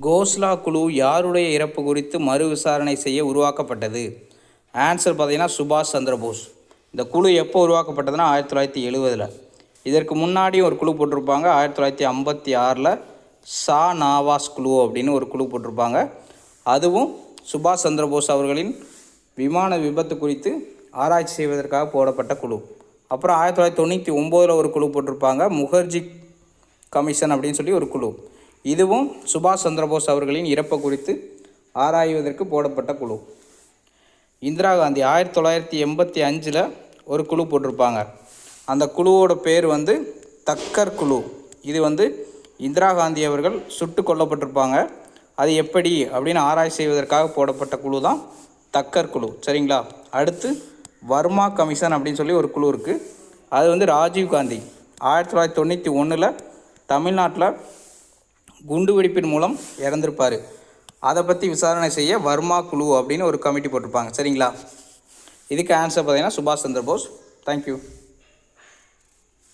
கோஸ்லா குழு யாருடைய இறப்பு குறித்து மறு விசாரணை செய்ய உருவாக்கப்பட்டது? ஆன்சர் பார்த்தீங்கன்னா சுபாஷ் சந்திரபோஸ். இந்த குழு எப்போ உருவாக்கப்பட்டதுன்னா 1970. இதற்கு முன்னாடி ஒரு குழு போட்டிருப்பாங்க 1956 ஷா நவாஸ் குழு அப்படின்னு ஒரு குழு போட்டிருப்பாங்க. அதுவும் சுபாஷ் சந்திரபோஸ் அவர்களின் விமான விபத்து குறித்து ஆராய்ச்சி செய்வதற்காக போடப்பட்ட குழு. அப்புறம் 1999 ஒரு குழு போட்டிருப்பாங்க முகர்ஜி கமிஷன் அப்படின்னு சொல்லி ஒரு குழு. இதுவும் சுபாஷ் சந்திரபோஸ் அவர்களின் இறப்பு குறித்து ஆராய்வதற்கு போடப்பட்ட குழு. இந்திரா காந்தி 1985 ஒரு குழு போட்டிருப்பாங்க. அந்த குழுவோட பேர் தக்கர் குழு. இது இந்திரா காந்தி அவர்கள் சுட்டு கொல்லப்பட்டிருப்பாங்க. அது எப்படி அப்படின்னு ஆராய்ச்சி செய்வதற்காக போடப்பட்ட குழு தான் தக்கர் குழு. சரிங்களா? அடுத்து வர்மா கமிஷன் அப்படின்னு சொல்லி ஒரு குழு இருக்குது. அது ராஜீவ் காந்தி 1991 தமிழ்நாட்டில் குண்டு வெடிப்பின் மூலம் இறந்திருப்பார். அதை பற்றி விசாரணை செய்ய வர்மா குழு அப்படின்னு ஒரு கமிட்டி போட்டிருப்பாங்க. சரிங்களா? இதுக்கு ஆன்சர் பார்த்தீங்கன்னா சுபாஷ் சந்திரபோஸ். தேங்க்யூ.